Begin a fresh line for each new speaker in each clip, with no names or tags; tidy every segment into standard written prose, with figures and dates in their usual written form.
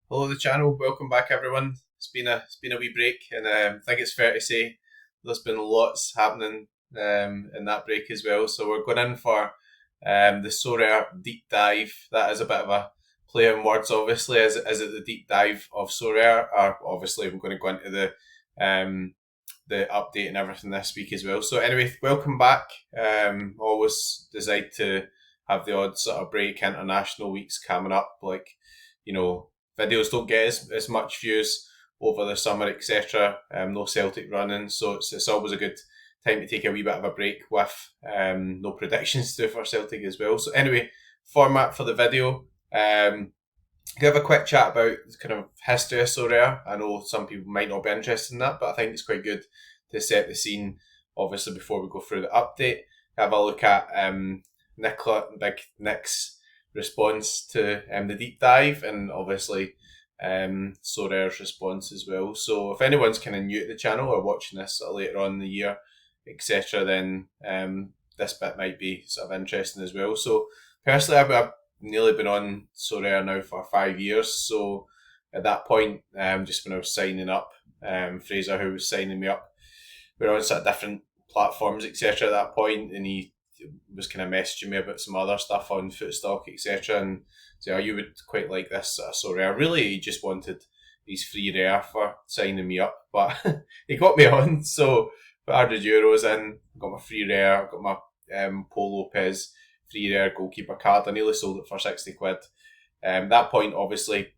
Hello the channel, welcome back everyone. It's been a wee break, and I think it's fair to say there's been lots happening in that break as well. So we're going in for the Sorare deep dive. That is a bit of a play on words, obviously. Is it the deep dive of Sorare? Or obviously, I'm going to go into the update and everything this week as well. So anyway, welcome back. Always decide to have the odd sort of break. International weeks coming up, like you know videos don't get as much views over the summer, etc. No Celtic running, so it's always a good time to take a wee bit of a break with no predictions to do for Celtic as well. So anyway, format for the video. Give a quick chat about the kind of history of Sorare. I know some people might not be interested in that, but I think it's quite good to set the scene, obviously, before we go through the update. Have a look at Nick's response to the deep dive, and obviously Sorare's response as well. So if anyone's kind of new to the channel or watching this sort of later on in the year, etc., then this bit might be sort of interesting as well. So personally, I've nearly been on Sorare now for 5 years. So at that point, just when I was signing up, Fraser, who was signing me up, we were on sort of different platforms, etc. at that point, and he was kind of messaging me about some other stuff on Footstock, etc. And so, oh, you would quite like this sort of Sorare. Really, he just wanted his free rare for signing me up, but he got me on. So put €100 in, got my free rare, got my Paul Lopez free rare goalkeeper card. I nearly sold it for 60 quid. That point, obviously, it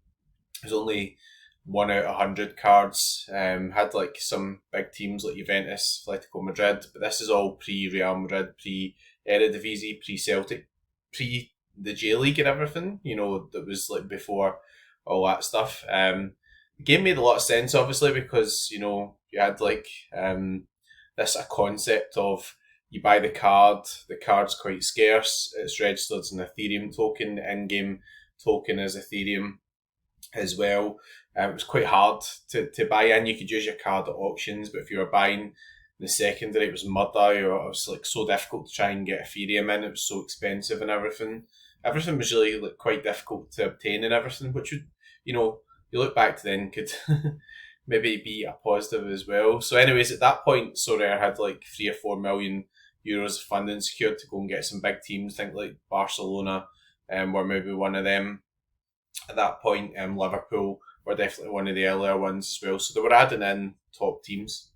was only 1 out of 100 cards. Had like some big teams like Juventus, Atletico Madrid, but this is all pre Real Madrid, pre Eredivisie, pre Celtic, pre the J League and everything. That was like before all that stuff. The game made a lot of sense, obviously, because you had like this a concept of you buy the card's quite scarce, it's registered as an Ethereum token, the in-game token is Ethereum as well. It was quite hard to buy in. You could use your card at auctions, but if you were buying the secondary, it was murder, or it was like so difficult to try and get Ethereum in. It was so expensive and everything. Everything was really like quite difficult to obtain and everything, which would, you look back to then could maybe be a positive as well. So, anyways, at that point, Sorare had like €3 or €4 million of funding secured to go and get some big teams. Think like Barcelona, were maybe one of them at that point. Liverpool were definitely one of the earlier ones as well. So they were adding in top teams.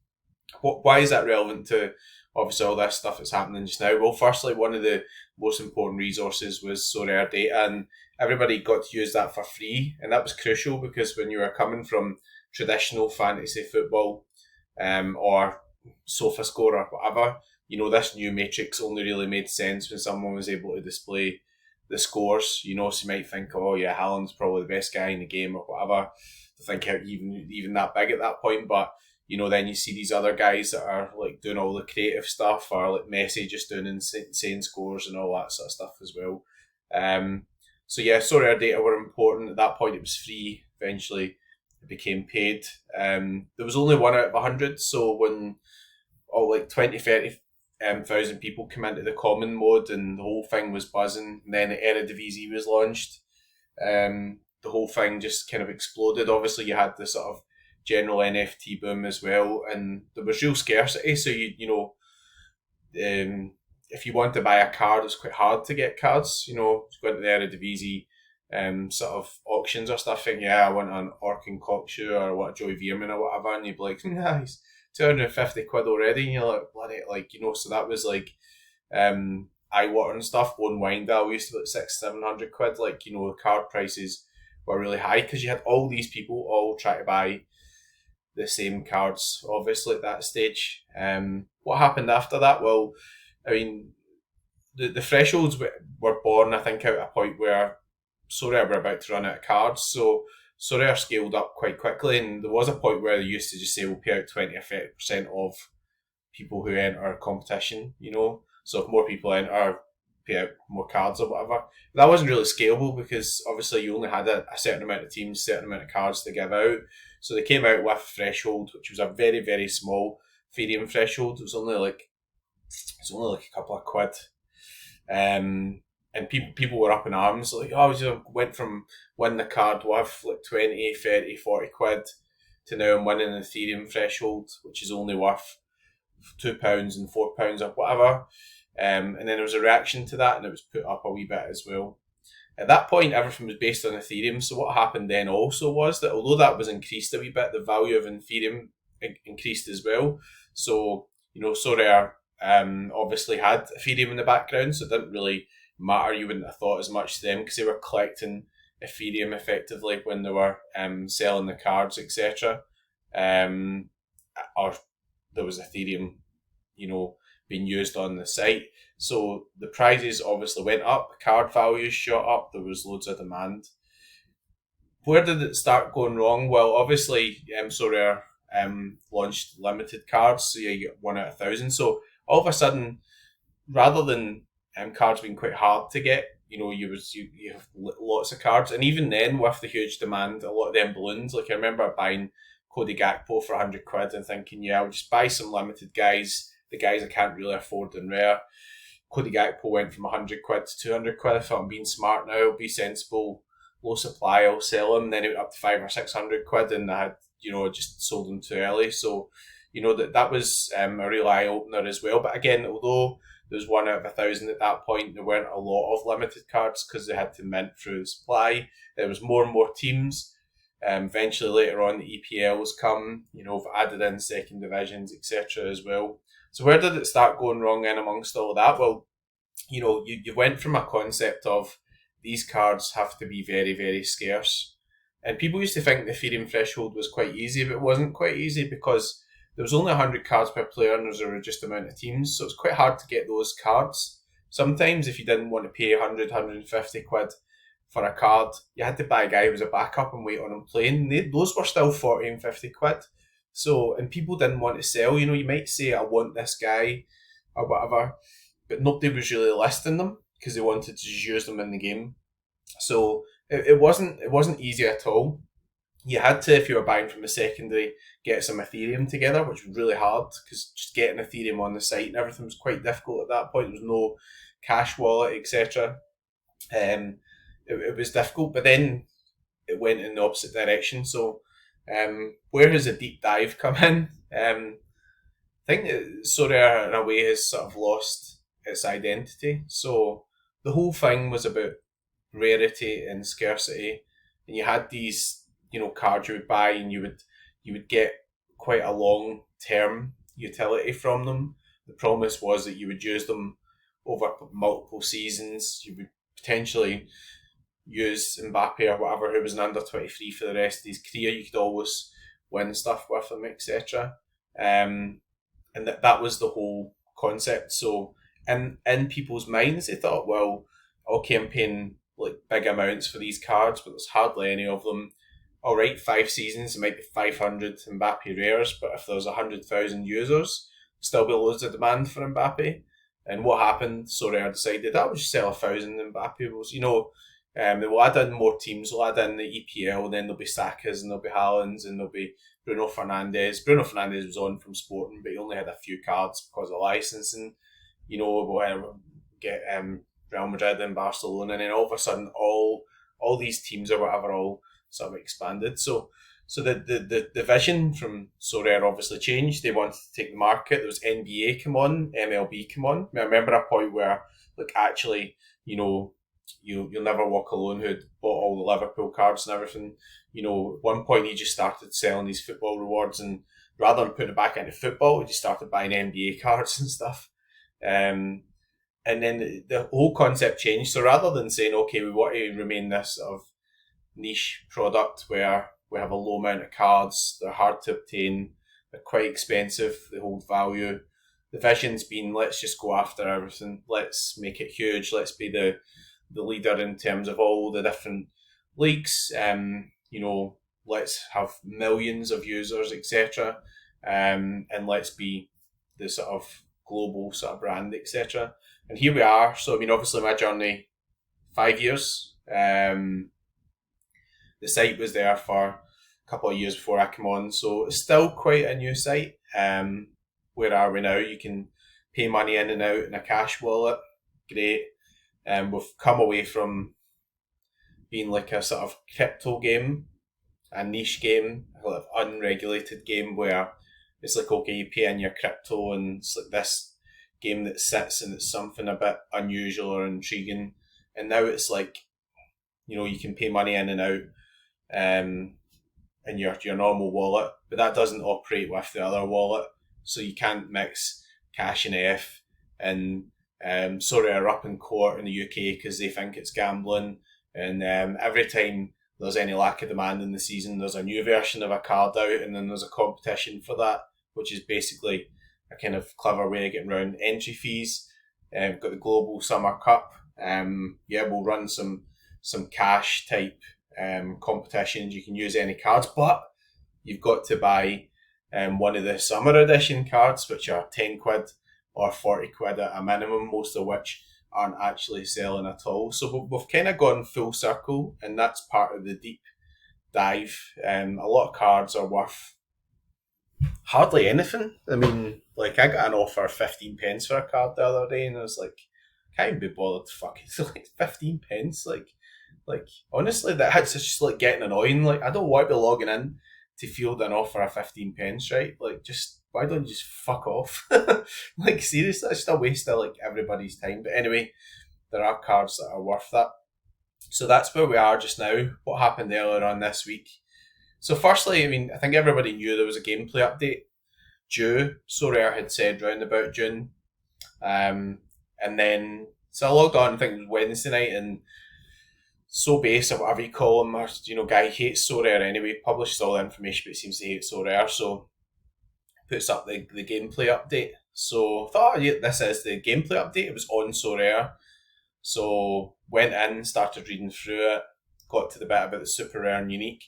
Why is that relevant to obviously all this stuff that's happening just now? Well, firstly, one of the most important resources was Sorare data, and everybody got to use that for free, and that was crucial because when you were coming from traditional fantasy football, or SofaScore or whatever, this new matrix only really made sense when someone was able to display the scores. So you might think, oh yeah, Haaland's probably the best guy in the game or whatever. To think how even that big at that point, but then you see these other guys that are like doing all the creative stuff, or like Messi just doing insane scores and all that sort of stuff as well. So yeah, Sorare data were important. At that point, it was free. Eventually, it became paid. There was only 1 out of 100, so when all like 20-30 thousand people come into the common mode and the whole thing was buzzing, and then the Eredivisie was launched, the whole thing just kind of exploded. Obviously, you had the sort of general NFT boom as well, and there was real scarcity. So if you want to buy a card, it's quite hard to get cards. Go into the Eredivisie sort of auctions or stuff, think, yeah, I want an Orkin Cockshoe or I want a Joy Veerman or whatever, and you'd be like, nice, 250 quid already, and you're like, bloody, so that was like eye-watering stuff. One Windell used to be like 600-700 quid. The card prices were really high because you had all these people all try to buy the same cards, obviously, at that stage. What happened after that? Well, I mean, the thresholds were born, I think, out at a point where Sorare were about to run out of cards. So Sorare scaled up quite quickly, and there was a point where they used to just say we'll pay out 20 or 30% of people who enter competition, So if more people enter, pay out more cards or whatever. That wasn't really scalable because obviously you only had a certain amount of teams, certain amount of cards to give out. So they came out with a threshold, which was a very, very small Ethereum threshold. It was only like a couple of quid. and people were up in arms, like, oh, I went from winning a card worth like 20, 30, 40 quid to now I'm winning an Ethereum threshold, which is only worth £2 and £4 or whatever. And then there was a reaction to that, and it was put up a wee bit as well. At that point, everything was based on Ethereum. So what happened then also was that although that was increased a wee bit, the value of Ethereum increased as well. So, Sorare obviously had Ethereum in the background, so it didn't really matter. You wouldn't have thought as much to them because they were collecting Ethereum effectively when they were selling the cards, etc. Or there was Ethereum, being used on the site. So the prices obviously went up, card values shot up, there was loads of demand. Where did it start going wrong? Well, obviously, Sorare launched limited cards, so you get 1 out of 1,000. So all of a sudden, rather than cards being quite hard to get, you have lots of cards, and even then, with the huge demand, a lot of them balloons. Like I remember buying Cody Gakpo for 100 quid and thinking, yeah, I'll just buy some limited guys, the guys I can't really afford in rare. Cody Gakpo went from 100 quid to 200 quid. I thought I'm being smart now, I'll be sensible, low supply, I'll sell them. Then it went up to 500 or 600 quid, and I had, just sold them too early. So, that was a real eye opener as well. But again, although there was 1 out of 1,000 at that point, there weren't a lot of limited cards because they had to mint through the supply. There was more and more teams. Eventually, later on, the EPLs come. We've added in second divisions, etc. as well. So where did it start going wrong then amongst all of that? Well, you went from a concept of these cards have to be very, very scarce. And people used to think the Ethereum threshold was quite easy, but it wasn't quite easy because there was only 100 cards per player and there was a reduced amount of teams. So it's quite hard to get those cards. Sometimes if you didn't want to pay 100, 150 quid for a card, you had to buy a guy who was a backup and wait on him playing. Those were still 40 and 50 quid. So, and people didn't want to sell. You might say, I want this guy or whatever, but nobody was really listing them because they wanted to just use them in the game. So it wasn't easy at all. You had to, if you were buying from a secondary, get some Ethereum together, which was really hard because just getting Ethereum on the site and everything was quite difficult at that point. There was no cash wallet, etc. It was difficult, but then it went in the opposite direction. So where has a deep dive come in? I think that Sorare in a way has sort of lost its identity. So the whole thing was about rarity and scarcity, and you had these cards you would buy, and you would get quite a long term utility from them. The promise was that you would use them over multiple seasons. You would potentially use Mbappe or whatever, who was an under 23 for the rest of his career. You could always win stuff with him, etc. And that was the whole concept. So in people's minds, they thought, well, okay, I'm paying like big amounts for these cards, but there's hardly any of them. All right, 5 seasons, it might be 500 Mbappe rares, but if there's 100,000 users, still be loads of demand for Mbappe. And what happened? Sorare decided that would just sell 1,000 Mbappe. They will add in more teams. They'll add in the EPL, then there'll be Sakas and there'll be Haalands and there'll be Bruno Fernandes. Bruno Fernandes was on from Sporting, but he only had a few cards because of licensing. We'll get Real Madrid and Barcelona, and then all of a sudden, all these teams or whatever all sort of expanded. So the vision from Sorare obviously changed. They wanted to take the market. There was NBA come on, MLB come on. I remember a point where, actually, you'll never walk alone, who'd bought all the Liverpool cards and everything. At one point he just started selling these football rewards, and rather than putting it back into football, he just started buying NBA cards and stuff. And then the whole concept changed. So rather than saying, okay, we want to remain this sort of niche product where we have a low amount of cards, they're hard to obtain, they're quite expensive, they hold value. The vision's been, let's just go after everything. Let's make it huge. Let's be the leader in terms of all the different leagues. Let's have millions of users, etc. And let's be the sort of global sort of brand, etc. And here we are. So, obviously my journey, 5 years. The site was there for a couple of years before I came on. So it's still quite a new site. Where are we now? You can pay money in and out in a cash wallet. Great. we've come away from being like a sort of crypto game, a niche game, a sort of unregulated game where it's like, okay, you pay in your crypto and it's like this game that sits and it's something a bit unusual or intriguing. And now it's like, you can pay money in and out in your normal wallet, but that doesn't operate with the other wallet. So you can't mix cash and F. And Sorare are up in court in the UK because they think it's gambling. And every time there's any lack of demand in the season, there's a new version of a card out, and then there's a competition for that, which is basically a kind of clever way of getting around entry fees. We've got the Global Summer Cup. We'll run some cash type competitions. You can use any cards, but you've got to buy one of the summer edition cards, which are 10 quid or 40 quid at a minimum, most of which aren't actually selling at all. So we've kind of gone full circle, and that's part of the deep dive. A lot of cards are worth hardly anything. I mean, like, I got an offer of 15 pence for a card the other day, and I was like, can't even be bothered to fucking like 15 pence. Like honestly, that's just like getting annoying. Like, I don't want to be logging in to field an offer of 15 pence, right? Like, just why don't you just fuck off? Like, seriously, it's just a waste of like everybody's time. But anyway, there are cards that are worth that. So that's where we are just now. What happened earlier on this week? So firstly, I mean, I think everybody knew there was a gameplay update due. Sorare had said round about June. And then, so I logged on, I think it was Wednesday night, and So Base, or whatever you call him, or, guy hates Sorare anyway, publishes all the information, but he seems to hate Sorare, so puts up the gameplay update. So I thought, yeah, this is the gameplay update. It was on Sorare. So went in, started reading through it, got to the bit about the super rare and unique.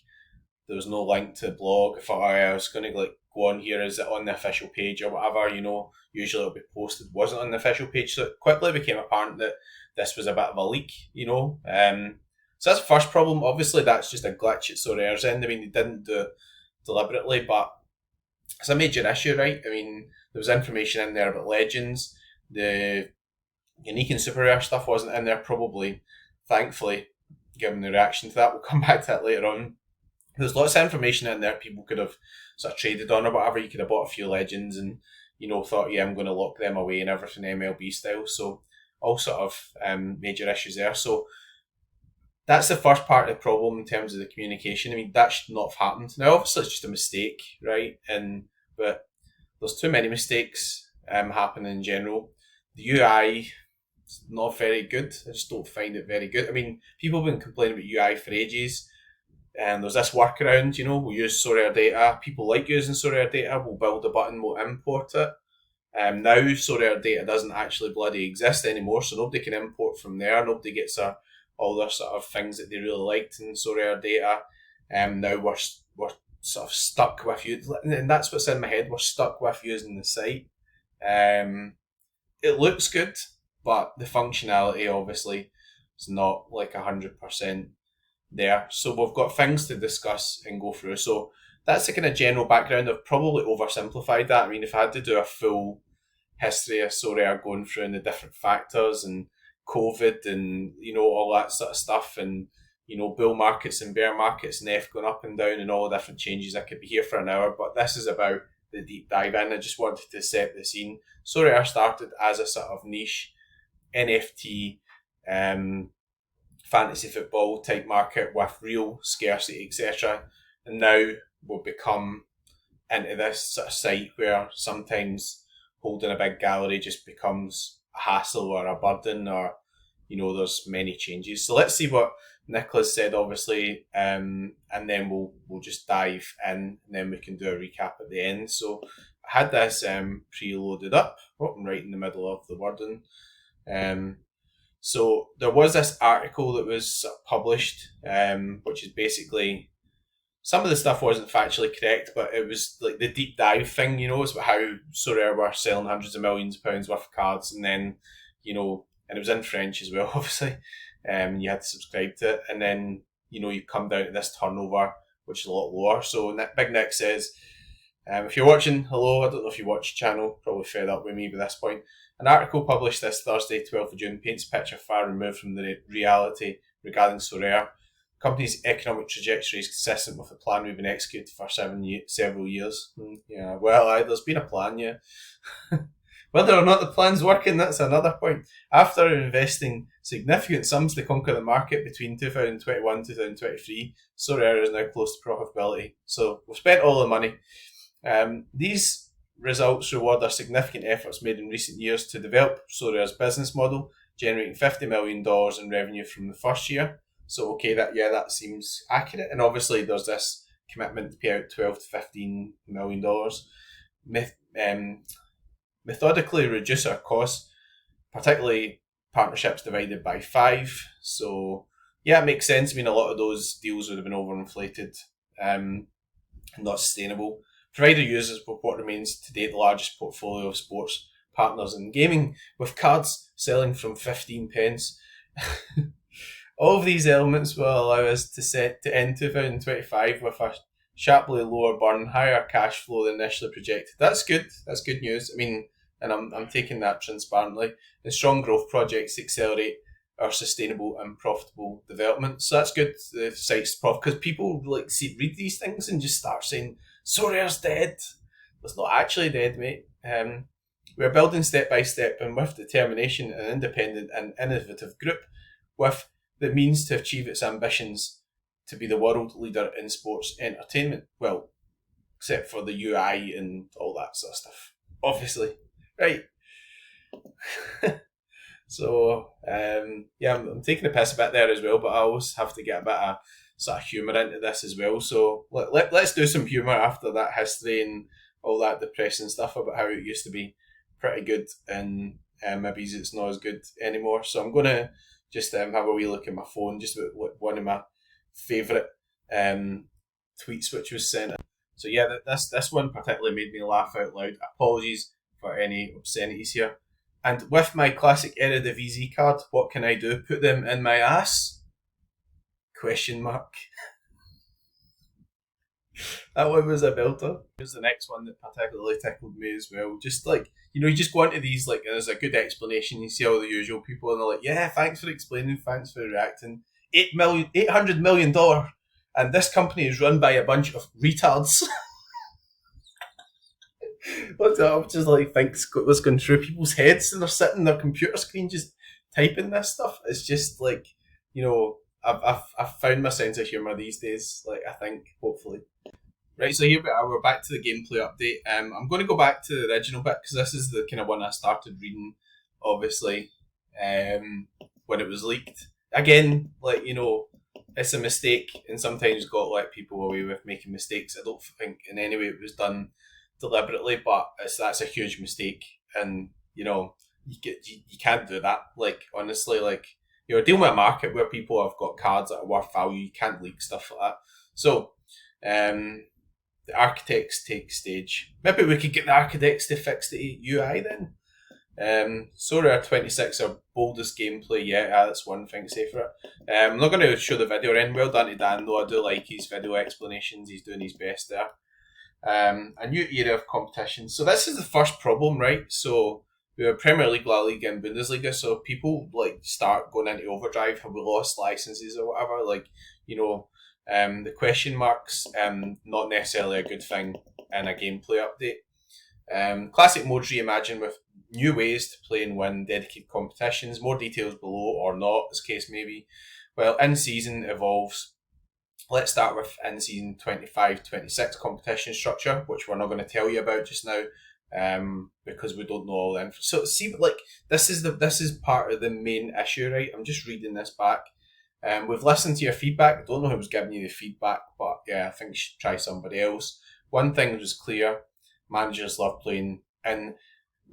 There was no link to the blog. I thought, I was going to like go on here, is it on the official page or whatever, usually it'll be posted. Wasn't on the official page, so it quickly became apparent that this was a bit of a leak, So that's the first problem. Obviously, that's just a glitch at Sorare's end. I mean, they didn't do it deliberately, but it's a major issue, right? I mean, there was information in there about legends. The unique and super rare stuff wasn't in there, probably, thankfully, given the reaction to that. We'll come back to that later on. There's lots of information in there people could have sort of traded on or whatever. You could have bought a few legends and, thought, yeah, I'm going to lock them away and everything MLB style. So all sort of major issues there. So that's the first part of the problem in terms of the communication. I mean, that should not have happened. Now, obviously, it's just a mistake, right? But there's too many mistakes happening in general. The UI is not very good. I just don't find it very good. I mean, people have been complaining about UI for ages. And there's this workaround, we'll use Sorare data. People like using Sorare data. We'll build a button, we'll import it. Now Sorare data doesn't actually bloody exist anymore, so nobody can import from there. Nobody gets all their sort of things that they really liked in Sorare data. Now we're sort of stuck with you, and that's what's in my head. We're stuck with using the site. It looks good, but the functionality obviously is not like 100% there. So we've got things to discuss and go through. So that's the kind of general background. I've probably oversimplified that. I mean, if I had to do a full history of Sorare going through and the different factors and COVID and, all that sort of stuff and, bull markets and bear markets and F going up and down and all the different changes, I could be here for an hour, but this is about the deep dive in. I just wanted to set the scene. Sorare started as a sort of niche NFT, fantasy football type market with real scarcity, etc. And now we've become into this sort of site where sometimes holding a big gallery just becomes a hassle or a burden, or there's many changes. So let's see what Nicholas said, obviously, and then we'll just dive in, and then we can do a recap at the end. So I had this pre-loaded up. I'm right in the middle of the wording. So there was this article that was published, which is basically, some of the stuff wasn't factually correct, but it was like the deep dive thing, it's about how Sorare were selling hundreds of millions of pounds worth of cards, and then, and it was in French as well, obviously. You had to subscribe to it, and then, you come down to this turnover, which is a lot lower. So Big Nick says, If you're watching, hello, I don't know if you watch the channel, probably fed up with me by this point. An article published this Thursday, 12th of June, paints a picture far removed from the reality regarding Sorare. The company's economic trajectory is consistent with the plan we've been executed for several years. Yeah, well, there's been a plan, yeah. Whether or not the plan's working, that's another point. After investing significant sums to conquer the market between 2021 and 2023, Sorare is now close to profitability. So we've spent all the money. These results reward our significant efforts made in recent years to develop Sorare's business model, generating $50 million in revenue from the first year. So okay, that seems accurate. And obviously there's this commitment to pay out $12 to $15 million. Methodically reduce our costs, particularly partnerships divided by 5. So yeah, it makes sense. I mean, a lot of those deals would have been overinflated and not sustainable. Provider users with what remains to date the largest portfolio of sports partners in gaming, with cards selling from 15 pence. All of these elements will allow us to end 2025 with a sharply lower burn, higher cash flow than initially projected. That's good. That's good news. I mean, and I'm taking that transparently. And strong growth projects accelerate our sustainable and profitable development. So that's good. The site's because people read these things and just start saying Sorare's dead. It's not actually dead, mate. We're building step by step and with determination an independent and innovative group with the means to achieve its ambitions to be the world leader in sports entertainment. Well, except for the UI and all that sort of stuff, obviously. Right. So, yeah, I'm taking a piss a bit there as well, but I always have to get a bit of sort of humour into this as well. So let's do some humour after that history and all that depressing stuff about how it used to be pretty good and maybe it's not as good anymore. So I'm going to just have a wee look at my phone, just about one of my favourite tweets which was sent in. So yeah, this one particularly made me laugh out loud. Apologies for any obscenities here. And with my classic Eredivisie card, what can I do? Put them in my ass? Question mark. That one was a belter. Here's the next one that particularly tickled me as well. Just you just go into these, there's a good explanation. You see all the usual people and they're like, yeah, thanks for explaining, thanks for reacting. $800 million. And this company is run by a bunch of retards. What's that? I'm just thinks what's going through people's heads and they're sitting on their computer screen just typing this stuff. It's just I've found my sense of humour these days. I think hopefully. Right, so here we are. We're back to the gameplay update. I'm going to go back to the original bit because this is the kind of one I started reading, obviously, when it was leaked. Again, it's a mistake, and sometimes got to let people away with making mistakes. I don't think in any way it was done deliberately, but that's a huge mistake, and you can't do that. Honestly, you're dealing with a market where people have got cards that are worth value. You can't leak stuff like that. So, the architects take stage. Maybe we could get the architects to fix the UI then. Sorare26, our boldest gameplay yet. That's one thing to say for it. I'm not going to show the video in. Well done to Dan, though. I do like his video explanations. He's doing his best there. A new era of competition. So this is the first problem, right? So we have Premier League, La Liga, and Bundesliga. So people start going into overdrive. Have we lost licenses or whatever? The question marks, not necessarily a good thing in a gameplay update. Classic modes reimagined with new ways to play and win dedicated competitions. More details below or not, as case may be. Well, in-season evolves. Let's start with in-season 25-26 competition structure, which we're not going to tell you about just now, because we don't know all the info. So see, this is part of the main issue, right? I'm just reading this back. We've listened to your feedback. I don't know who was giving you the feedback, but yeah, I think you should try somebody else. One thing was clear: managers love playing in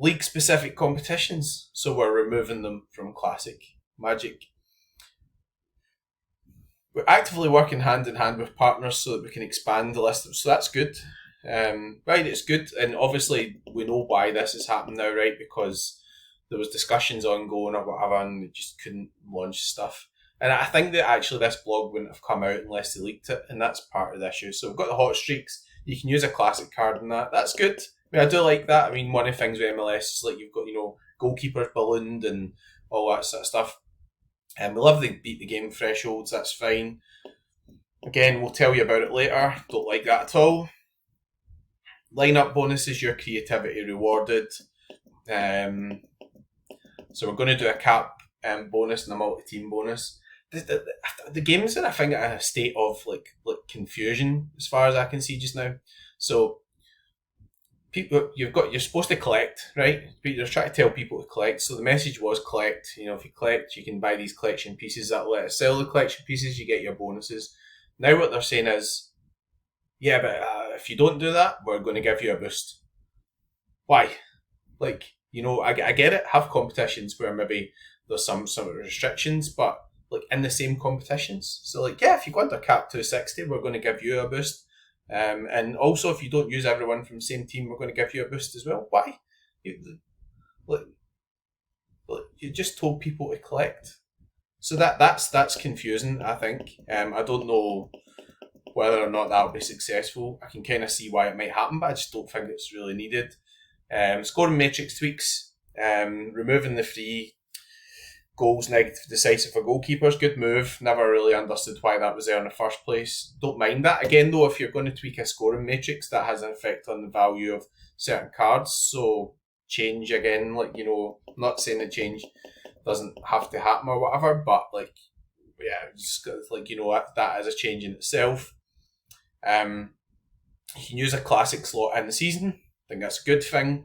league-specific competitions, so we're removing them from Classic Magic. We're actively working hand in hand with partners so that we can expand the list. So that's good. Right, it's good, and obviously we know why this is happening now, right? Because there was discussions ongoing or whatever, and they just couldn't launch stuff. And I think that actually this blog wouldn't have come out unless they leaked it, and that's part of the issue. So we've got the hot streaks. you can use a classic card in that. That's good. I mean, I do like that. I mean, one of the things with MLS is like you've got, goalkeepers ballooned and all that sort of stuff. And we love the beat the game thresholds, that's fine. Again, we'll tell you about it later. Don't like that at all. Lineup bonuses, your creativity rewarded. So we're going to do a cap bonus and a multi-team bonus. The game's in, I think, a state of like confusion as far as I can see just now. So people, you're supposed to collect, right? You're trying to tell people to collect. So the message was collect. If you collect, you can buy these collection pieces. That let us sell the collection pieces. You get your bonuses. Now what they're saying is, yeah, but if you don't do that, we're going to give you a boost. Why? Like, I get it. Have competitions where maybe there's some sort of restrictions, but like in the same competitions. So like, yeah, if you go under cap 260, we're going to give you a boost. And also, if you don't use everyone from the same team, we're going to give you a boost as well. Why? You just told people to collect. So that's confusing, I think. I don't know whether or not that'll be successful. I can kind of see why it might happen, but I just don't think it's really needed. Scoring matrix tweaks, removing the free goals negative decisive for goalkeepers, good move. Never really understood why that was there in the first place. Don't mind that. Again though, if you're going to tweak a scoring matrix, that has an effect on the value of certain cards. So change again, I'm not saying the change doesn't have to happen or whatever, but just that is a change in itself. You can use a classic slot in the season. I think that's a good thing.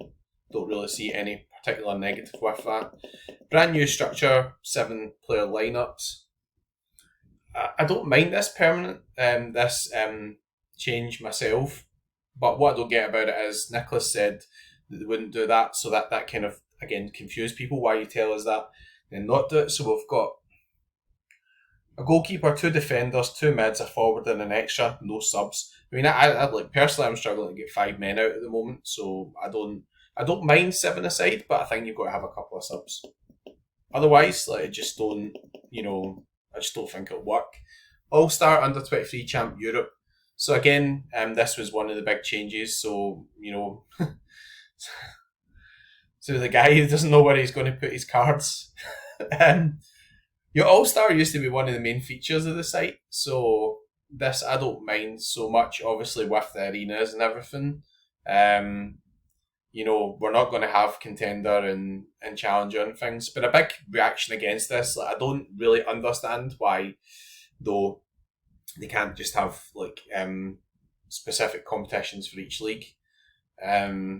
Don't really see any particular negative with that. Brand new structure, 7-player lineups. I don't mind this permanent, change myself, but what I don't get about it is Nicholas said that they wouldn't do that, so that kind of again confused people. Why you tell us that and not do it? So we've got a goalkeeper, 2 defenders, 2 mids, a forward, and an extra. No subs. I mean, I personally, I'm struggling to get 5 men out at the moment, so I don't mind 7 aside, but I think you've got to have a couple of subs. Otherwise, I just don't think it'll work. All-Star Under 23 Champ Europe. So again, this was one of the big changes. So so the guy who doesn't know where he's going to put his cards. Your All-Star used to be one of the main features of the site, so this I don't mind so much, obviously with the arenas and everything. We're not going to have contender and challenger and things, but a big reaction against this. I don't really understand why, though, they can't just have specific competitions for each league. I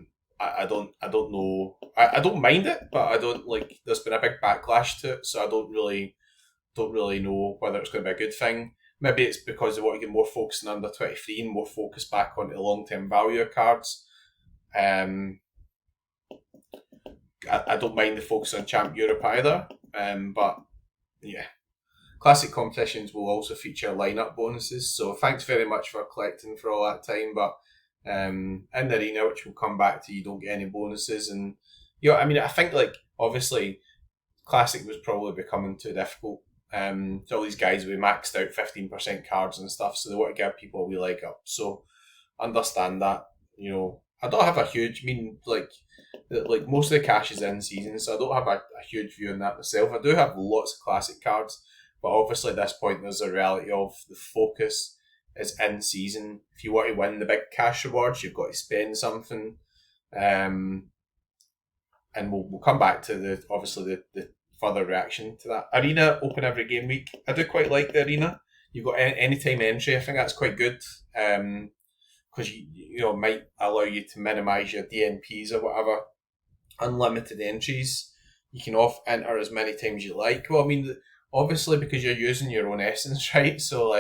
don't know. I don't mind it, but I don't there's been a big backlash to it, so I don't really know whether it's going to be a good thing. Maybe it's because they want to get more focus on under 23 and more focus back on the long-term value of cards. I don't mind the focus on Champ Europe either, but yeah. Classic competitions will also feature lineup bonuses, so thanks very much for collecting for all that time, but in the arena, which we'll come back to, you don't get any bonuses. And I think obviously Classic was probably becoming too difficult. So all these guys we maxed out 15% cards and stuff, so they want to give people a wee leg up. So understand that. I don't have a huge most of the cash is in season, so I don't have a huge view on that myself. I do have lots of classic cards, but obviously at this point there's a reality of the focus is in season. If you want to win the big cash rewards, you've got to spend something. And we'll come back to the further reaction to that. Arena open every game week. I do quite like the arena. You've got anytime entry. I think that's quite good. Because you might allow you to minimise your DNPs or whatever. Unlimited entries. You can enter as many times as you like. Well, I mean, obviously because you're using your own essence, right? So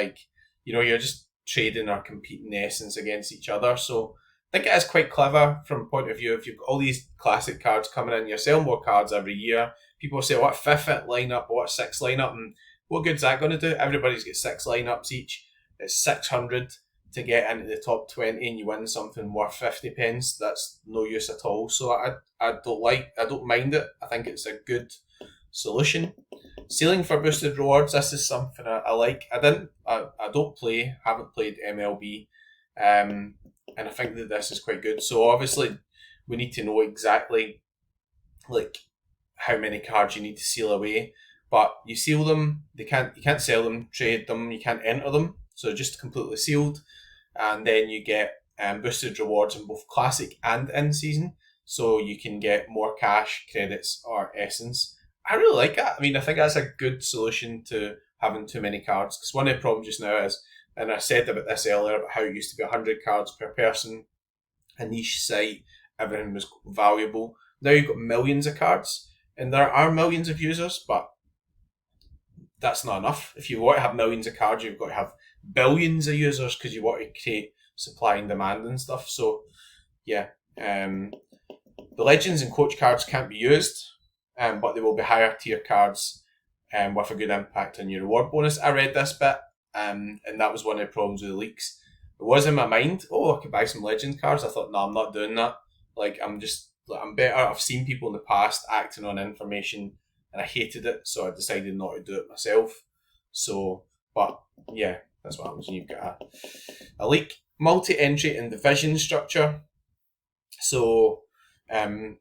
you're just trading or competing essence against each other. So I think it is quite clever from a point of view. If you've got all these classic cards coming in, you're selling more cards every year. People say, what 5th lineup, what 6th lineup, and what good's that going to do? Everybody's got 6 lineups each. It's 600 to get into the top 20 and you win something worth 50 pence. That's no use at all. So I don't mind it. I think it's a good solution. Ceiling for boosted rewards. This is something I like. Haven't played MLB. and I think that this is quite good. So obviously, we need to know exactly like how many cards you need to seal away. But you seal them, you can't sell them, trade them, you can't enter them. So just completely sealed, and then you get boosted rewards in both classic and in season. So you can get more cash, credits, or essence. I really like that. I mean, I think that's a good solution to having too many cards. Because one of the problems just now is, and I said about this earlier, about how it used to be 100 cards per person, a niche site, everything was valuable. Now you've got millions of cards, and there are millions of users, but that's not enough. If you want to have millions of cards, you've got to have billions of users because you want to create supply and demand and stuff. So, yeah, the legends and coach cards can't be used, but they will be higher tier cards with a good impact on your reward bonus. I read this bit, and that was one of the problems with the leaks. It was in my mind, oh, I could buy some legend cards. I thought, no, I'm not doing that. Like, I'm better. I've seen people in the past acting on information, and I hated it, so I decided not to do it myself. So, but yeah, that's what happens when you've got a leak. Multi-entry and division structure. So,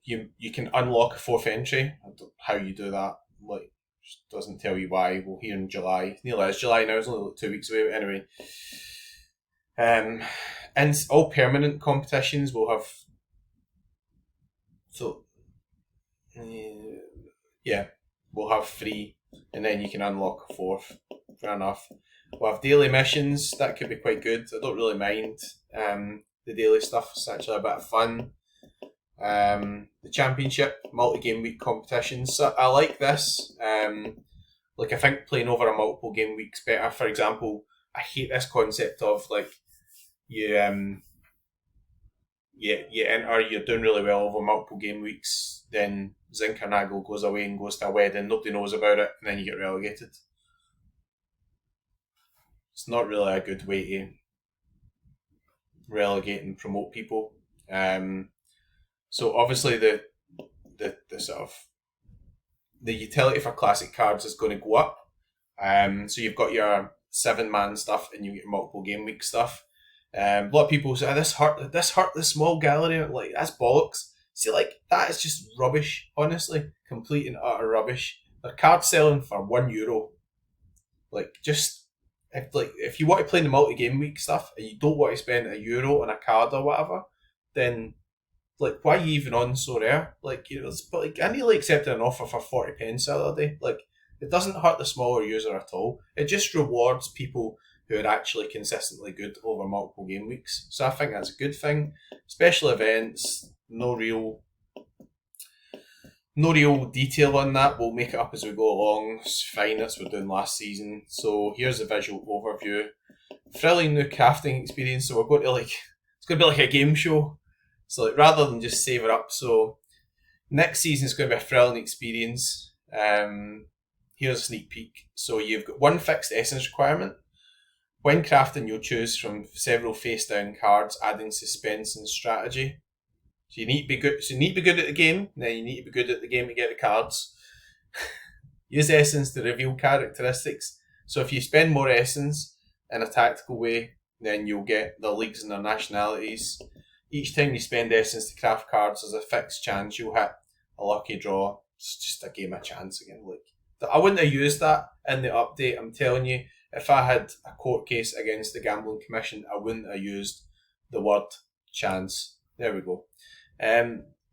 you can unlock a fourth entry. I don't know how you do that. Like, just doesn't tell you why. We'll hear in July. Nearly it's July now. It's only like 2 weeks away. But anyway, and all permanent competitions will have. So, yeah, we'll have three, and then you can unlock a fourth. Fair enough. We'll have daily missions. That could be quite good. I don't really mind the daily stuff. It's actually a bit of fun. The championship multi-game week competitions. So I like this. Like I think playing over a multiple game week's better. For example, I hate this concept of like you you enter, you're doing really well over multiple game weeks, then Zinkernagel goes away and goes to a wedding, nobody knows about it, and then you get relegated. It's not really a good way to relegate and promote people. So obviously the sort of the utility for classic cards is going to go up. So you've got your 7-man stuff and you get multiple game week stuff. A lot of people say this hurt the small gallery. Like that's bollocks. See, like that is just rubbish. Honestly, complete and utter rubbish. They're card selling for €1. Like just if you want to play the multi game week stuff and you don't want to spend €1 on a card or whatever, then like why are you even on Sorare? Like but like I nearly accepted an offer for 40p the other day. Like it doesn't hurt the smaller user at all. It just rewards people who are actually consistently good over multiple game weeks. So I think that's a good thing. Special events, no real detail on that. We'll make it up as we go along. It's fine, that's what we're doing last season. So here's a visual overview. Thrilling new crafting experience. So we're going to it's going to be like a game show. So like rather than just save it up. So next season is going to be a thrilling experience. Here's a sneak peek. So you've got one fixed essence requirement. When crafting, you'll choose from several face-down cards, adding suspense and strategy. So you need to be good. So you need to be good at the game. Then you need to be good at the game to get the cards. Use essence to reveal characteristics. So if you spend more essence in a tactical way, then you'll get the leagues and their nationalities. Each time you spend essence to craft cards, there's a fixed chance you'll hit a lucky draw. It's just a game of chance again. Like I wouldn't have used that in the update. I'm telling you. If I had a court case against the Gambling Commission, I wouldn't have used the word chance. There we go.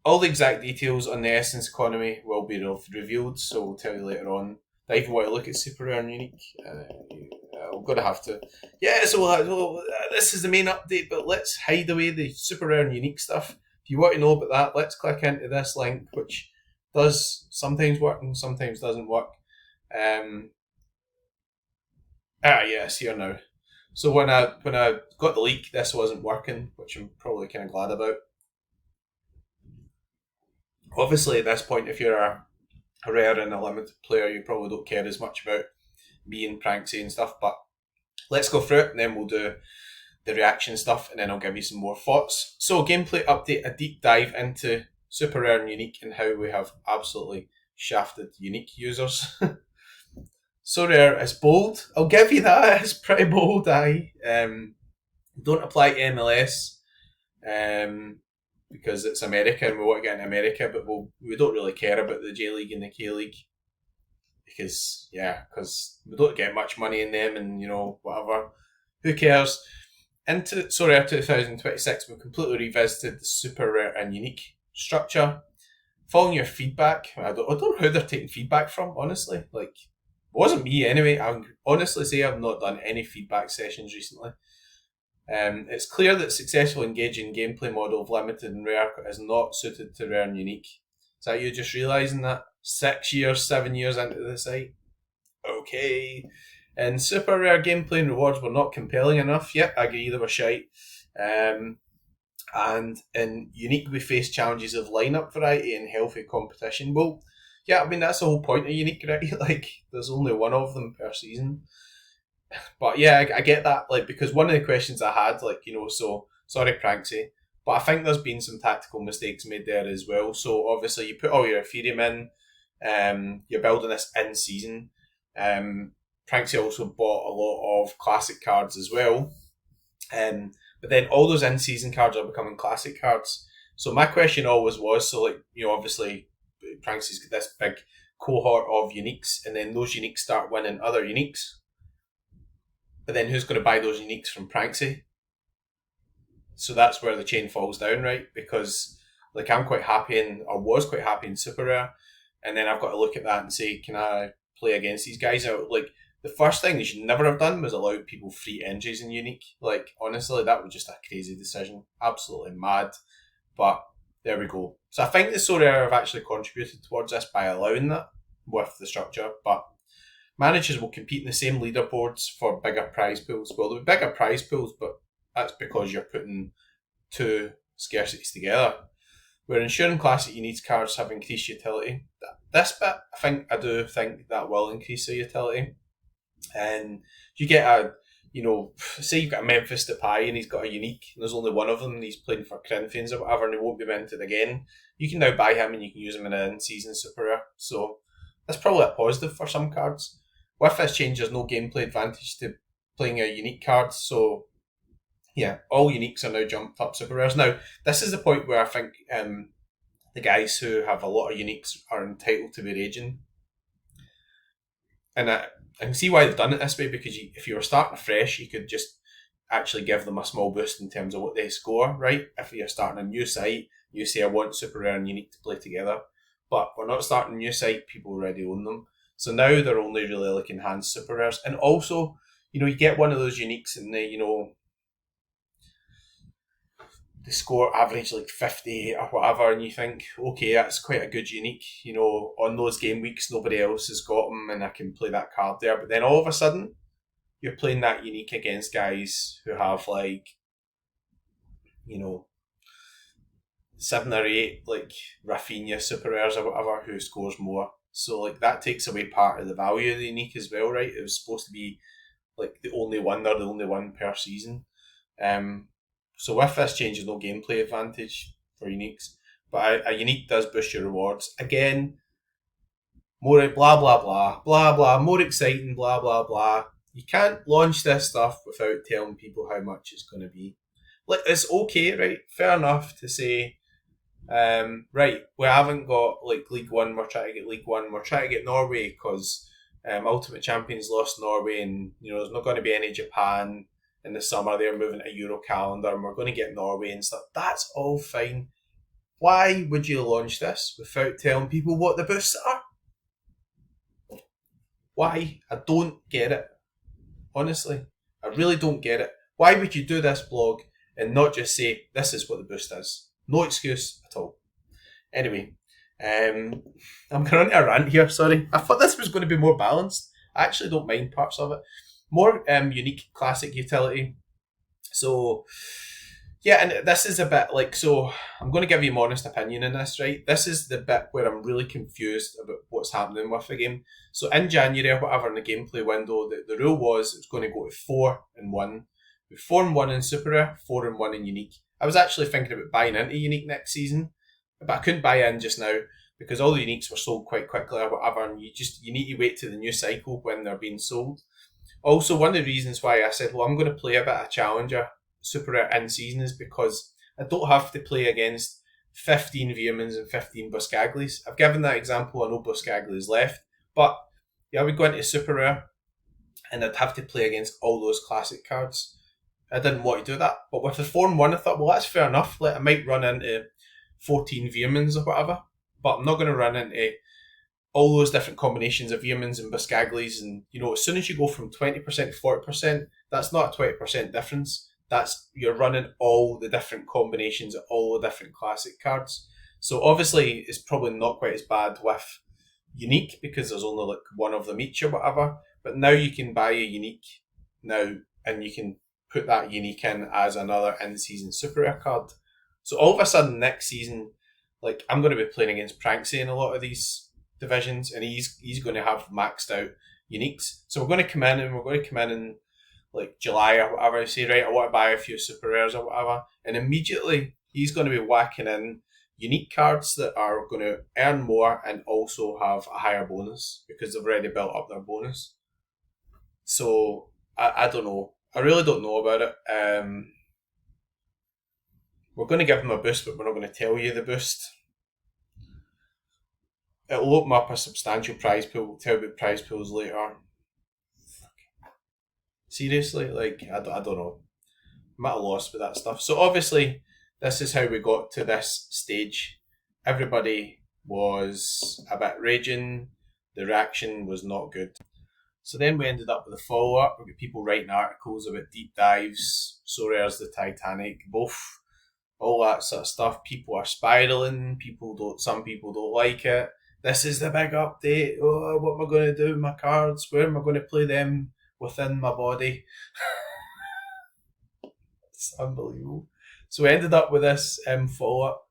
All the exact details on the Essence economy will be revealed, so we'll tell you later on. Do I even want to look at Super Rare and Unique? I'm going to have to. Yeah, so this is the main update, but let's hide away the Super Rare and Unique stuff. If you want to know about that, let's click into this link, which does sometimes work and sometimes doesn't work. It's here now. So when I got the leak, this wasn't working, which I'm probably kind of glad about. Obviously, at this point, if you're a rare and a limited player, you probably don't care as much about me and Pranksy and stuff. But let's go through it, and then we'll do the reaction stuff, and then I'll give you some more thoughts. So, gameplay update: a deep dive into Super Rare and Unique and how we have absolutely shafted Unique users. Sorare is bold. I'll give you that. It's pretty bold, aye. Don't apply to MLS. because it's America and we want to get in America, but we don't really care about the J League and the K League because we don't get much money in them, and whatever. Who cares? Into Sorare 2026, we've completely revisited the super rare and unique structure. Following your feedback, I don't know who they're taking feedback from, honestly. Like, it wasn't me anyway. I honestly say I've not done any feedback sessions recently. It's clear that successful engaging gameplay model of limited and rare is not suited to rare and unique. Is that you just realising that 7 years into the site? Okay. And super rare gameplay and rewards were not compelling enough. Yep, I agree, they were shite. And in unique, we face challenges of lineup variety and healthy competition. Well, yeah, I mean, that's the whole point of unique, right? Like, there's only one of them per season. But yeah, I get that, like, because one of the questions I had, like, so, sorry, Pranksy, but I think there's been some tactical mistakes made there as well. So obviously, you put all your Ethereum in, you're building this in season. Pranksy also bought a lot of classic cards as well. But then all those in-season cards are becoming classic cards. So my question always was, so like, obviously Pranksy's got this big cohort of uniques, and then those uniques start winning other uniques. But then who's going to buy those uniques from Pranksy? So that's where the chain falls down, right? Because like I'm quite happy was quite happy in Super Rare, and then I've got to look at that and say, can I play against these guys? Like, the first thing they should never have done was allowed people free entries in Unique. Like, honestly, that was just a crazy decision. Absolutely mad. But there we go. So I think the Sorare have actually contributed towards this by allowing that with the structure. But managers will compete in the same leaderboards for bigger prize pools. Well, there'll be bigger prize pools, but that's because you're putting two scarcities together. We're ensuring classic unique cards have increased utility. This bit, I do think that will increase the utility. And you get say you've got a Memphis Depay and he's got a unique, and there's only one of them, and he's playing for Corinthians or whatever, and he won't be minted again. You can now buy him and you can use him in an in-season super rare. So that's probably a positive for some cards. With this change, there's no gameplay advantage to playing a unique card. So yeah, all uniques are now jumped up super rares. Now, this is the point where I think the guys who have a lot of uniques are entitled to be raging. And I can see why they've done it this way, because if you were starting fresh, you could just actually give them a small boost in terms of what they score, right? If you're starting a new site, you say I want super rare and unique to play together. But we're not starting a new site, people already own them. So now they're only really like enhanced super rares. And also, you get one of those uniques and they score average like 58 or whatever, and you think, okay, that's quite a good unique. On those game weeks, nobody else has got them, and I can play that card there. But then all of a sudden, you're playing that unique against guys who have like, 7 or 8 like Rafinha super rares or whatever who scores more. So like that takes away part of the value of the unique as well, right? It was supposed to be like the only one per season. So with this change, there's no gameplay advantage for uniques, but a unique does boost your rewards. Again, more blah blah blah blah blah, more exciting blah blah blah. You can't launch this stuff without telling people how much it's going to be. Like, it's okay, right? Fair enough to say, right, we haven't got like League One. We're trying to get League One. We're trying to get Norway because Ultimate Champions lost Norway, and there's not going to be any Japan in the summer. They're moving to Euro calendar, and we're going to get Norway and stuff. That's all fine. Why would you launch this without telling people what the boosts are? Why? I don't get it. Honestly, I really don't get it. Why would you do this blog and not just say, this is what the boost is? No excuse at all. Anyway, I'm going into a rant here, sorry. I thought this was going to be more balanced. I actually don't mind parts of it. More unique classic utility. So, yeah, and this is a bit like, so I'm going to give you my honest opinion in this, right? This is the bit where I'm really confused about what's happening with the game. So in January or whatever in the gameplay window, the rule was it was going to go to 4 and 1. With 4 and 1 in Super Rare, 4 and 1 in Unique. I was actually thinking about buying into Unique next season, but I couldn't buy in just now because all the Uniques were sold quite quickly or whatever, and you need to wait to the new cycle when they're being sold. Also, one of the reasons why I said, well, I'm going to play a bit of Challenger Super Rare in season is because I don't have to play against 15 Veermans and 15 Buscaglis. I've given that example, I know Buscaglis left, but yeah, I would go into Super Rare and I'd have to play against all those classic cards. I didn't want to do that, but with the Form 1, I thought, well, that's fair enough. Like, I might run into 14 Veermans or whatever, but I'm not going to run into all those different combinations of Veermans and Buscaglis. And, you know, as soon as you go from 20% to 40%, that's not a 20% difference. That's, you're running all the different combinations of all the different classic cards. So obviously, it's probably not quite as bad with unique because there's only like one of them each or whatever. But now you can buy a unique now and you can put that unique in as another in-season super rare card. So all of a sudden next season, like, I'm going to be playing against Pranksy in a lot of these divisions, and he's going to have maxed out uniques. So we're going to come in like July or whatever, and say, right, I want to buy a few super rares or whatever, and immediately he's going to be whacking in unique cards that are going to earn more and also have a higher bonus because they've already built up their bonus. So I don't know. I really don't know about it. We're going to give them a boost, but we're not going to tell you the boost. It'll open up a substantial prize pool. We'll tell you about prize pools later. Seriously? Like, I don't know. I'm at a loss with that stuff. So obviously, this is how we got to this stage. Everybody was a bit raging. The reaction was not good. So then we ended up with a follow-up. We got people writing articles about deep dives, Sorare's the Titanic, both, all that sort of stuff. People are spiraling. Some people don't like it. This is the big update. Oh, what am I going to do with my cards? Where am I going to play them within my body? It's unbelievable. So we ended up with this follow-up.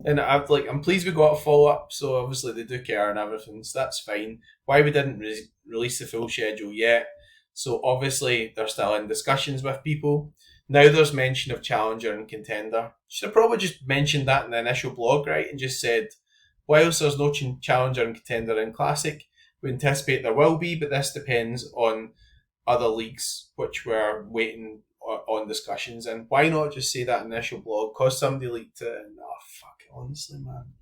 And I'm pleased we got a follow-up, so obviously they do care and everything, so that's fine. Why we didn't release the full schedule yet, so obviously they're still in discussions with people. Now there's mention of challenger and contender. Should have probably just mentioned that in the initial blog, right, and just said, whilst there's no challenger and contender in Classic, we anticipate there will be, but this depends on other leagues which we're waiting on discussions. And why not just say that initial blog? Because somebody leaked it, and fuck it, honestly, man.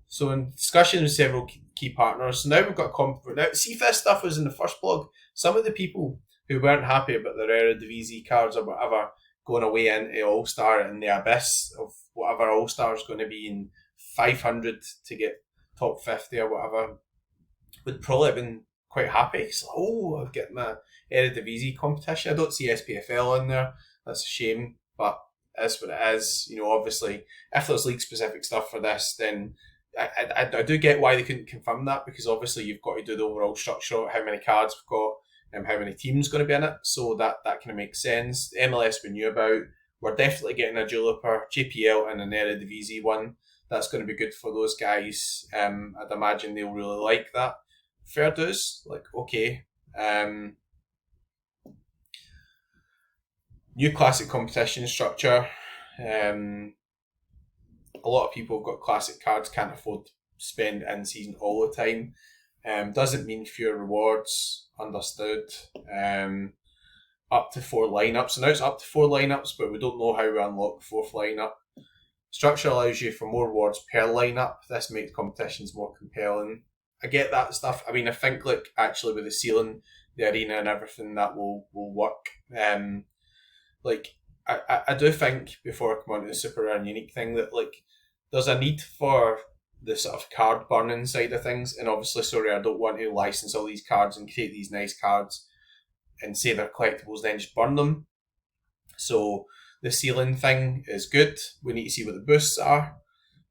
So in discussion with several key partners, so now we've got now see if this stuff was in the first blog. Some of the people who weren't happy about their Eredivisie cards or whatever going away into All-Star and the abyss of whatever All-Star is going to be in 500 to get top 50 or whatever, would probably have been quite happy. It's like, oh, I've got my Eredivisie competition. I don't see SPFL in there. That's a shame, but that's what it is. You know, obviously, if there's league-specific stuff for this, then I do get why they couldn't confirm that, because obviously you've got to do the overall structure, how many cards we've got, and how many teams going to be in it. So that kind of makes sense. The MLS we knew about. We're definitely getting a Juliper, JPL, and an Eredivisie one. That's going to be good for those guys. I'd imagine they'll really like that. Fair dues, like, okay. New classic competition structure. A lot of people have got classic cards, can't afford to spend in season all the time. Doesn't mean fewer rewards, understood. Up to 4 lineups. So now it's up to 4 lineups, but we don't know how we unlock the 4th lineup. Structure allows you for more rewards per lineup. This makes competitions more compelling. I get that stuff. I mean, I think, like, actually with the ceiling, the arena and everything, that will work. I do think, before I come on to the super rare and unique thing, that, like, there's a need for the sort of card burning side of things. And obviously, sorry, I don't want to license all these cards and create these nice cards and say they're collectibles, then just burn them. So the ceiling thing is good. We need to see what the boosts are.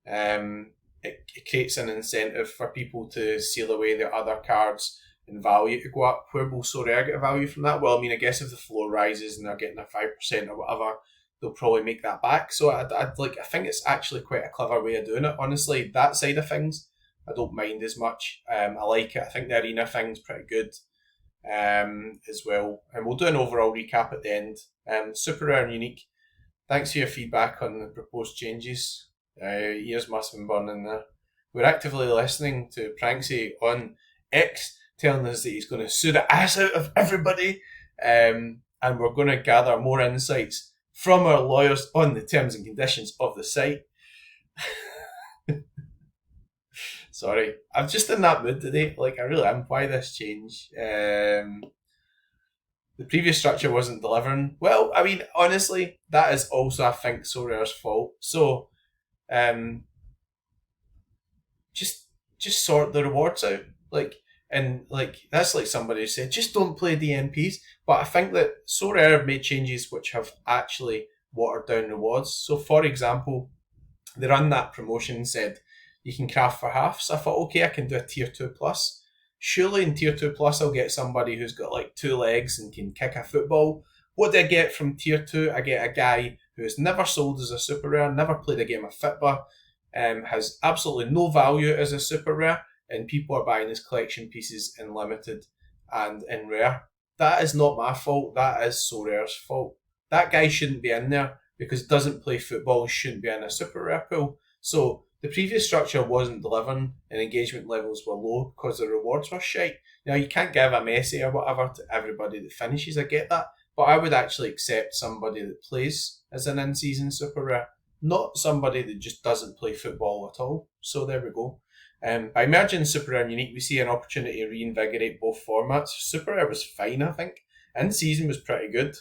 It creates an incentive for people to seal away their other cards and value to go up. Where will Sorare get a value from that? Well, I mean, I guess if the floor rises and they're getting a 5% or whatever, they'll probably make that back. So I think it's actually quite a clever way of doing it. Honestly, that side of things, I don't mind as much. I like it. I think the arena thing's pretty good as well. And we'll do an overall recap at the end. Super rare and unique. Thanks for your feedback on the proposed changes. Ears must have been burning there. We're actively listening to Pranksy on X telling us that he's going to sue the ass out of everybody, and we're going to gather more insights from our lawyers on the terms and conditions of the site. Sorry, I'm just in that mood today. Like, I really am. Why this change? The previous structure wasn't delivering. Well, I mean, honestly, that is also, I think, Sorare's fault. So, um, just sort the rewards out. Like, and like that's like somebody who said, just don't play DNPs. But I think that Sorare have made changes which have actually watered down rewards. So, for example, they run that promotion and said you can craft for half. So I thought, okay, I can do a tier 2 plus. Surely in tier 2 plus, I'll get somebody who's got like 2 legs and can kick a football. What do I get from tier 2? I get a guy who has never sold as a super rare, never played a game of Fitba, has absolutely no value as a super rare, and people are buying his collection pieces in limited and in rare. That is not my fault. That is Sorare's fault. That guy shouldn't be in there because doesn't play football and shouldn't be in a super rare pool. So the previous structure wasn't delivering and engagement levels were low because the rewards were shite. Now, you can't give a Messi or whatever to everybody that finishes, I get that, but I would actually accept somebody that plays as an in-season super rare, not somebody that just doesn't play football at all. So there we go. By merging Super Rare and Unique, we see an opportunity to reinvigorate both formats. Super Rare was fine, I think. In-season was pretty good.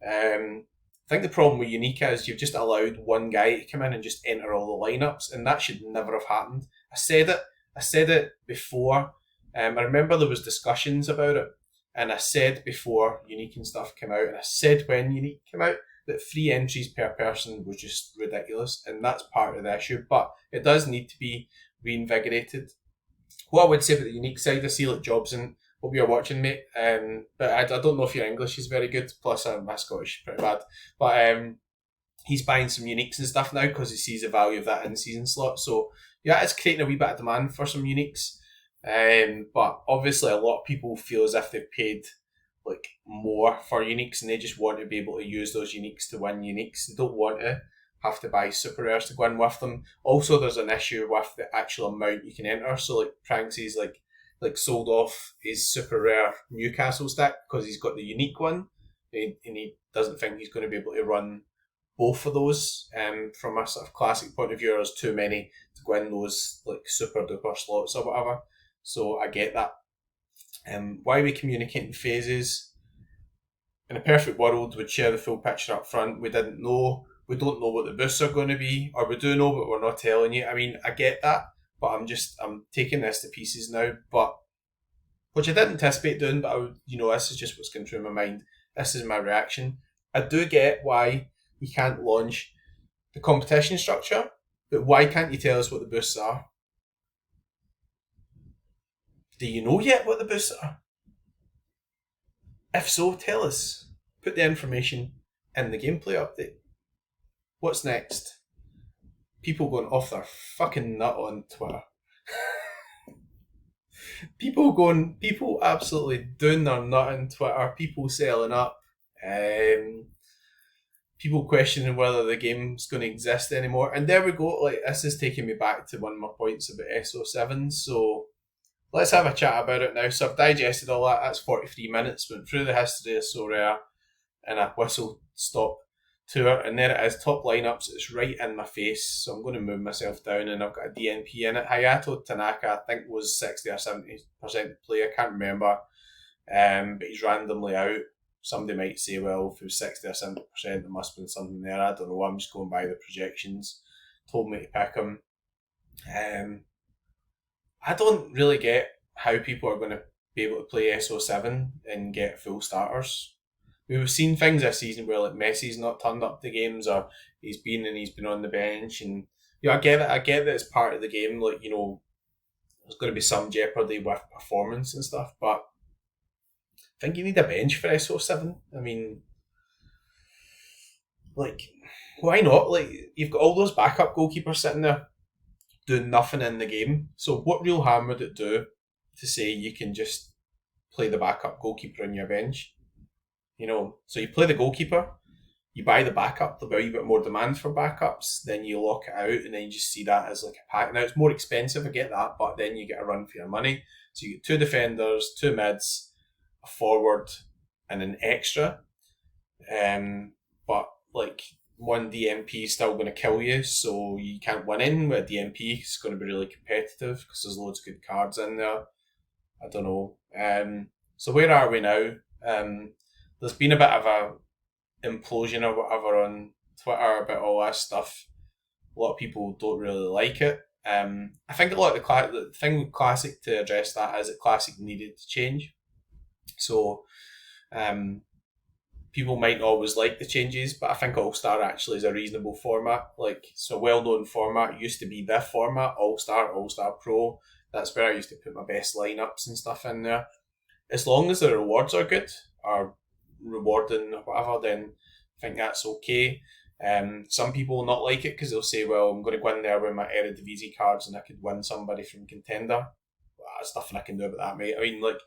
I think the problem with Unique is you've just allowed one guy to come in and just enter all the lineups, and that should never have happened. I said it before. I remember there was discussions about it, and I said before Unique and stuff came out, and I said when Unique came out, that 3 entries per person was just ridiculous, and that's part of the issue, but it does need to be reinvigorated. What I would say about the Unique side, I see like Jobson, hope you're watching, mate, but I don't know if your English is very good, plus my Scottish is pretty bad, but he's buying some Uniques and stuff now because he sees the value of that in-season slot, so yeah, it's creating a wee bit of demand for some Uniques, but obviously a lot of people feel as if they've paid like more for Uniques and they just want to be able to use those Uniques to win Uniques. They don't want to have to buy super rares to go in with them. Also, there's an issue with the actual amount you can enter. So like Pranksy's like sold off his super rare Newcastle stack because he's got the Unique one, and he doesn't think he's going to be able to run both of those. From a sort of classic point of view, there's too many to go in those like super duper slots or whatever. So I get that. Why we communicate in phases. In a perfect world, we'd share the full picture up front. We don't know what the boosts are going to be, or we do know, but we're not telling you. I mean, I get that, but I'm taking this to pieces now. But which I didn't anticipate doing, but this is just what's going through my mind. This is my reaction. I do get why you can't launch the competition structure, but why can't you tell us what the boosts are? Do you know yet what the boosts are? If so, tell us. Put the information in the gameplay update. What's next? People going off their fucking nut on Twitter. People absolutely doing their nut on Twitter. People selling up. People questioning whether the game's going to exist anymore. And there we go. Like, this is taking me back to one of my points about SO7. So let's have a chat about it now. So I've digested all that. That's 43 minutes. Went through the history of Sorare and a whistle stop tour. And there it is, top lineups. It's right in my face. So I'm going to move myself down and I've got a DNP in it. Hayato Tanaka, I think, was 60 or 70% play. I can't remember. But he's randomly out. Somebody might say, well, if it was 60 or 70%, there must have been something there. I don't know. I'm just going by the projections. Told me to pick him. I don't really get how people are going to be able to play SO7 and get full starters. We've seen things this season where like Messi's not turned up to games, or he's been on the bench, and I get it. I get that it's part of the game. Like, there's going to be some jeopardy with performance and stuff, but I think you need a bench for SO7. I mean, like, why not? Like, you've got all those backup goalkeepers sitting there doing nothing in the game. So what real harm would it do to say you can just play the backup goalkeeper on your bench? So you play the goalkeeper, you buy the backup, there'll be a wee bit more demand for backups, then you lock it out, and then you just see that as like a pack. Now, it's more expensive, I get that, but then you get a run for your money. So you get 2 defenders, 2 mids, a forward, and an extra. But like, one DMP is still going to kill you, so you can't win in with a DMP. It's going to be really competitive because there's loads of good cards in there. I don't know. So where are we now? There's been a bit of a implosion or whatever on Twitter about all that stuff. A lot of people don't really like it. I think a lot of the thing with Classic to address that is that Classic needed to change. So people might not always like the changes, but I think All-Star actually is a reasonable format. Like, it's a well-known format. It used to be the format, All-Star, All-Star Pro. That's where I used to put my best lineups and stuff in there. As long as the rewards are good, or rewarding or whatever, then I think that's okay. Some people will not like it because they'll say, well, I'm going to go in there with my Eredivisie cards and I could win somebody from Contender. Well, there's nothing I can do about that, mate. I mean, like,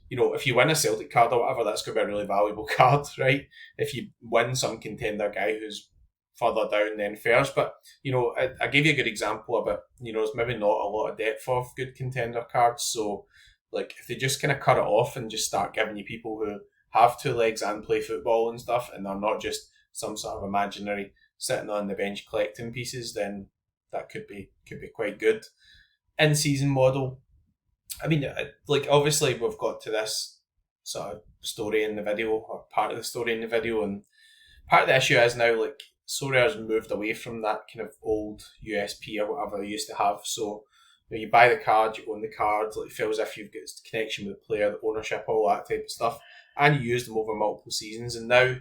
you know, if you win a Celtic card or whatever, that's going to be a really valuable card, right? If you win some Contender guy who's further down then first. But, you know, I gave you a good example about, you know, there's maybe not a lot of depth of good Contender cards. So, like, if they just kind of cut it off and just start giving you people who have two legs and play football and stuff, and they're not just some sort of imaginary sitting on the bench collecting pieces, then that could be quite good. In-season model, I mean, like, obviously we've got to this sort of story in the video, or part of the story in the video, and part of the issue is now, like, Sorare's moved away from that kind of old USP or whatever they used to have. So, you know, you buy the card, you own the card, like, it feels as if you've got a connection with the player, the ownership, all that type of stuff, and you use them over multiple seasons. And now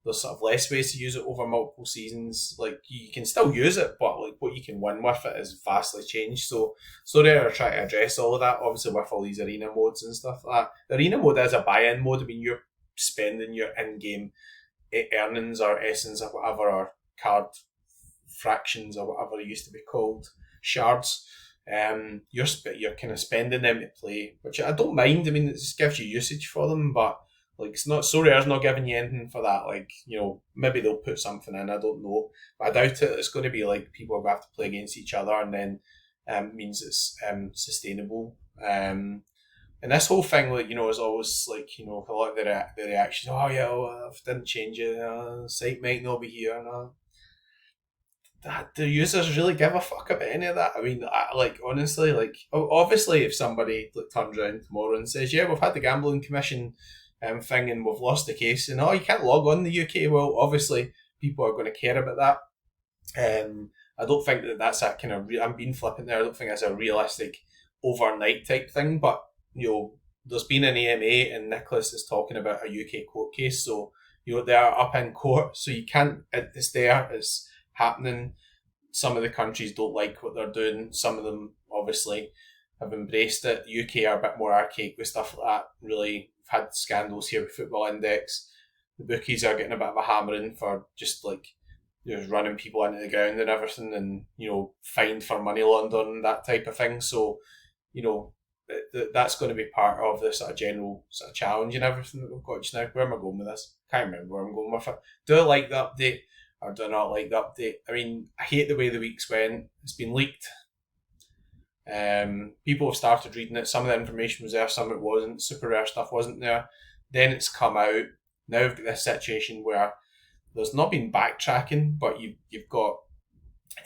there's sort of less ways to use it over multiple seasons. Like, you can still use it, but like what you can win with it is vastly changed. So Sorare are trying to address all of that, obviously with all these arena modes and stuff like that. The arena mode is a buy-in mode. I mean, you're spending your in-game earnings or essence or whatever, or card fractions or whatever it used to be called, shards. You're kind of spending them to play, which I don't mind. I mean, it just gives you usage for them, but like, it's not, Sorare's not giving you anything for that. Like, you know, maybe they'll put something in, I don't know, but I doubt it. It's going to be like people are going to have to play against each other, and then means it's sustainable. And this whole thing, like, you know, is always like, you know, a lot of the reactions. Oh yeah, well, I didn't change it. Site might not be here. No. Do users really give a fuck about any of that? I mean, like, honestly, like, obviously, if somebody like turns around tomorrow and says, "Yeah, we've had the gambling commission thing and we've lost the case," and you can't log on in the UK, well, obviously, people are going to care about that. I don't think that's a kind of. I'm being flippant there. I don't think that's a realistic overnight type thing. But, you know, there's been an AMA, and Nicholas is talking about a UK court case, so, you know, they are up in court, so you can't. It's there. It's happening. Some of the countries don't like what they're doing. Some of them obviously have embraced it. The UK are a bit more archaic with stuff like that. Really, we've had scandals here with Football Index. The bookies are getting a bit of a hammering for just, like, you know, running people into the ground and everything, and, you know, fined for money laundering, that type of thing. So, you know, that's going to be part of the sort of general sort of challenge and everything that we've got just now. Where am I going with this? Can't remember where I'm going with it. Do I like the update? Or do I not like the update? I mean, I hate the way the weeks went. It's been leaked. People have started reading it. Some of the information was there, some it wasn't. Super rare stuff wasn't there. Then it's come out. Now we've got this situation where there's not been backtracking, but you've got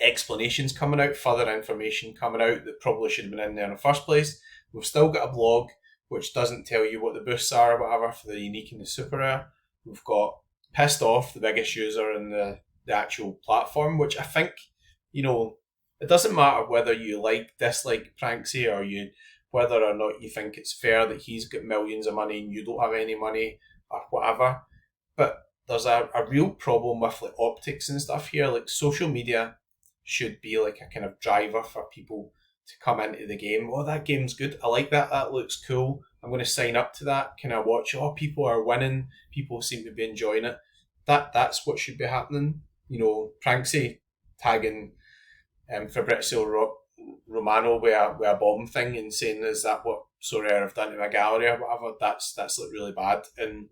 explanations coming out, further information coming out that probably should have been in there in the first place. We've still got a blog which doesn't tell you what the boosts are or whatever for the unique and the super rare. We've got Pissed Off, the biggest user in the actual platform, which I think, you know, it doesn't matter whether you dislike Pranksy, or whether or not you think it's fair that he's got millions of money and you don't have any money or whatever. But there's a real problem with, like, optics and stuff here. Like, social media should be like a kind of driver for people to come into the game. Oh, that game's good. I like that. That looks cool. I'm going to sign up to that. Can I watch? Oh, people are winning. People seem to be enjoying it. That's what should be happening. You know, Pranksy tagging Fabrizio Romano with a bomb thing and saying, "Is that what Sorare have done to my gallery or whatever?" That's like really bad. And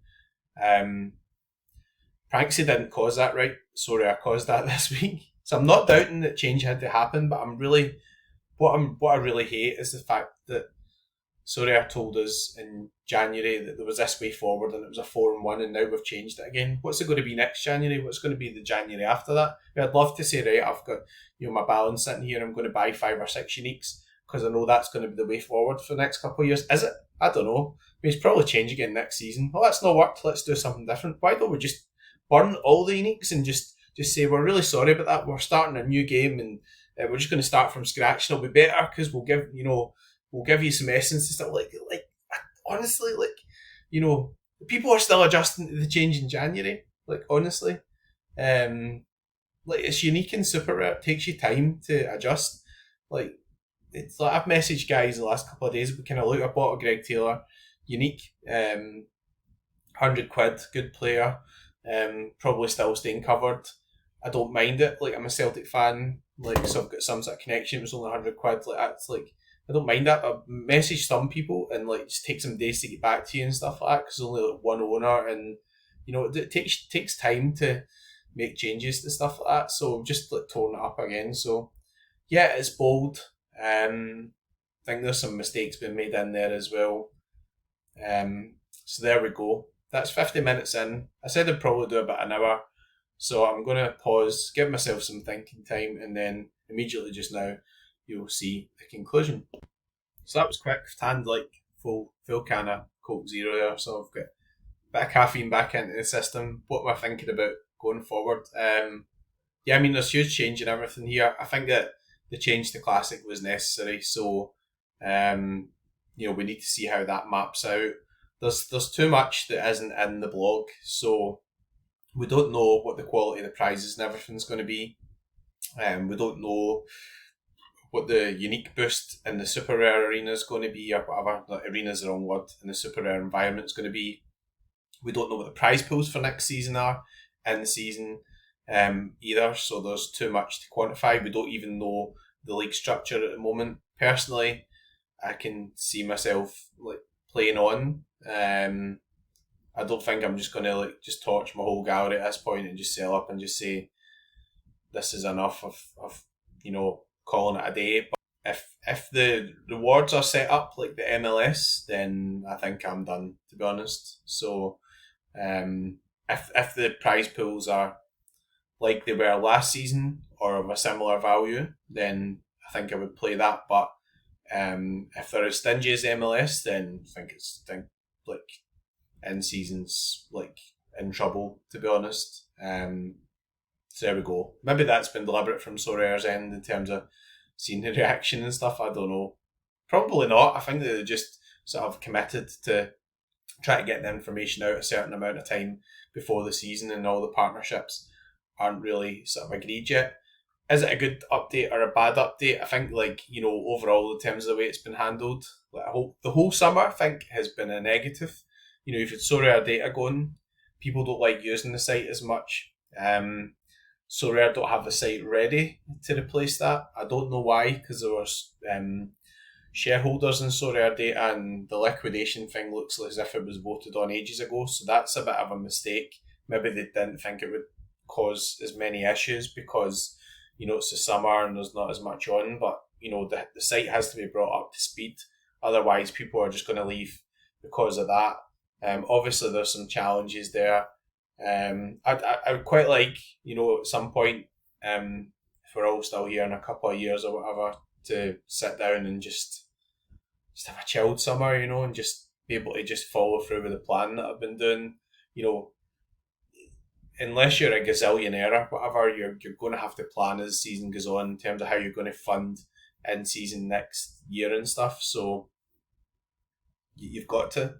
Pranksy didn't cause that, right? Sorare caused that this week. So I'm not doubting that change had to happen, but what I really hate is the fact that Sorare told us in January that there was this way forward and it was a 4-1, and now we've changed it again. What's it going to be next January? What's going to be the January after that? I'd love to say, right, I've got my balance sitting here, I'm going to buy 5 or 6 uniques because I know that's going to be the way forward for the next couple of years. Is it? I don't know. It's probably change again next season. Well, that's not worked. Let's do something different. Why don't we just burn all the uniques and just say we're really sorry about that. We're starting a new game and we're just going to start from scratch. And it'll be better because we'll give you some essence and stuff like honestly, people are still adjusting to the change in January. Like honestly, it's unique and super rare. It takes you time to adjust. Like it's like I've messaged guys the last couple of days. We kind of look. I bought a Greg Taylor unique, £100, good player. Probably still staying covered. I don't mind it. Like I'm a Celtic fan. Like so I've got some sort of connection. It was only £100. Like that's like I don't mind that. I've messaged some people and like just take some days to get back to you and stuff like that because only like one owner and it takes time to make changes to stuff like that. So I've just like torn it up again. So yeah, it's bold. I think there's some mistakes being made in there as well. So there we go. That's 50 minutes in. I said I'd probably do about an hour. So I'm going to pause, give myself some thinking time, and then immediately just now you'll see the conclusion. So that was quick. I've tanned like full can of Coke Zero there. So I've got a bit of caffeine back into the system. What am I thinking about going forward? Yeah, I mean, there's huge change in everything here. I think that the change to Classic was necessary. So, we need to see how that maps out. There's too much that isn't in the blog. So we don't know what the quality of the prizes and everything's going to be. We don't know what the unique boost in the super rare arena is going to be, or whatever. Arena is the wrong word. In the super rare environment is going to be. We don't know what the prize pools for next season are in the season either. So there's too much to quantify. We don't even know the league structure at the moment. Personally, I can see myself like playing on. I don't think I'm just gonna like just torch my whole gallery at this point and just sell up and just say this is enough of calling it a day. But if the rewards are set up like the MLS, then I think I'm done, to be honest. So if the prize pools are like they were last season or of a similar value, then I think I would play that. But if they're as stingy as MLS, then I think like in season's like in trouble, to be honest. So there we go. Maybe that's been deliberate from Sorare's end in terms of seeing the reaction and stuff. I don't know. Probably not. I think that they just sort of committed to try to get the information out a certain amount of time before the season, and all the partnerships aren't really sort of agreed yet. Is it a good update or a bad update? I think overall in terms of the way it's been handled, like the whole summer I think has been a negative. You've had Sorare data going, people don't like using the site as much. Sorare don't have the site ready to replace that. I don't know why, because there was shareholders in Sorare data, and the liquidation thing looks as if it was voted on ages ago. So that's a bit of a mistake. Maybe they didn't think it would cause as many issues because it's the summer and there's not as much on. But the site has to be brought up to speed. Otherwise, people are just going to leave because of that. Obviously, there's some challenges there. I would quite like, at some point, if we're all still here in a couple of years or whatever, to sit down and just have a chilled summer, and just be able to just follow through with the plan that I've been doing. Unless you're a gazillionaire or whatever, you're going to have to plan as the season goes on in terms of how you're going to fund in season next year and stuff. So you've got to.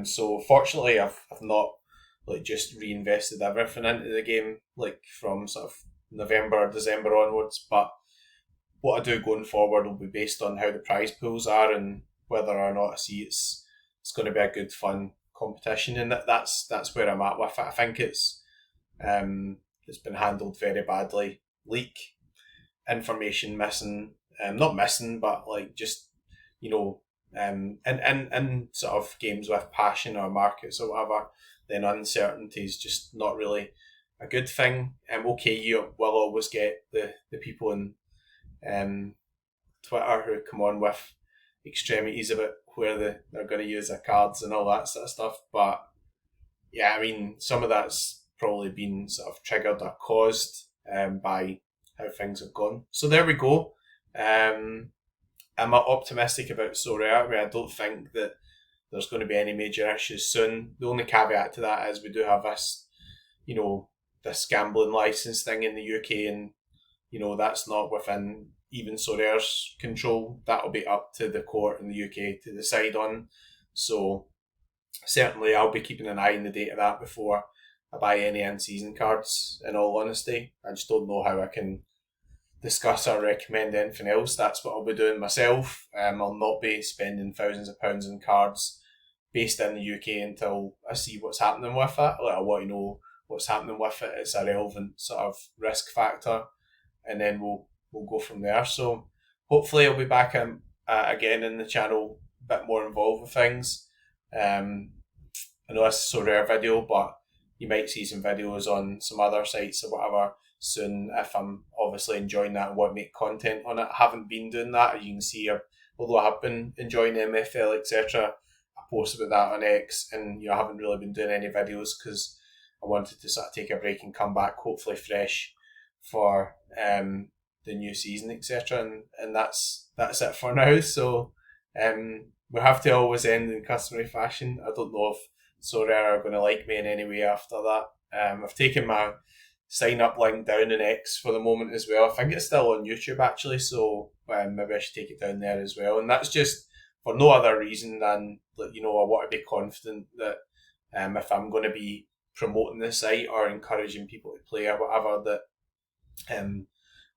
So fortunately, I've not like just reinvested everything into the game like from sort of November, December onwards. But what I do going forward will be based on how the prize pools are and whether or not I see it's going to be a good fun competition. And that's where I'm at with it. I think it's been handled very badly. Leak, information missing, not missing, but like just in sort of games with passion or markets or whatever, then uncertainty is just not really a good thing. Okay, you will always get the people in Twitter who come on with extremities about where they're going to use their cards and all that sort of stuff. But yeah, I mean, some of that's probably been sort of triggered or caused by how things have gone. So there we go. I'm optimistic about Sorare. I mean, I don't think that there's going to be any major issues soon. The only caveat to that is we do have this, this gambling license thing in the UK, and that's not within even Sorare's control. That'll be up to the court in the UK to decide on. So certainly I'll be keeping an eye on the date of that before I buy any in-season cards, in all honesty. I just don't know how I can discuss or recommend anything else. That's what I'll be doing myself. I'll not be spending thousands of pounds on cards based in the UK until I see what's happening with it. Like, I want to know what's happening with it. It's a relevant sort of risk factor, and then we'll go from there. So hopefully I'll be back again in the channel, a bit more involved with things. I know this is a rare video, but you might see some videos on some other sites or whatever soon if I'm obviously enjoying that and want to make content on it. I haven't been doing that, as you can see, although I have been enjoying MFL, etc. I posted about that on X, and I haven't really been doing any videos because I wanted to sort of take a break and come back hopefully fresh for the new season, etc. And that's it for now. So we have to always end in customary fashion. I don't know if Sorare are going to like me in any way after that. I've taken my sign up link down in X for the moment as well. I think it's still on YouTube actually, so maybe I should take it down there as well. And that's just for no other reason than that, I want to be confident that if I'm going to be promoting the site or encouraging people to play or whatever,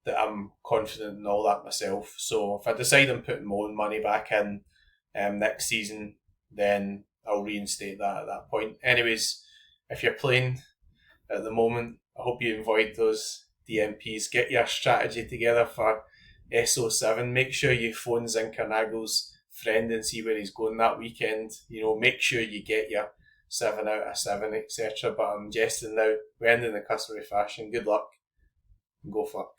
that I'm confident in all that myself. So if I decide I'm putting my own money back in next season, then I'll reinstate that at that point. Anyways, if you're playing at the moment, I hope you avoid those DMPs. Get your strategy together for SO7. Make sure you phone Zinkernagel's friend and see where he's going that weekend. Make sure you get your 7 out of 7, etc. But I'm jesting now. We're ending the customary fashion. Good luck and go fuck.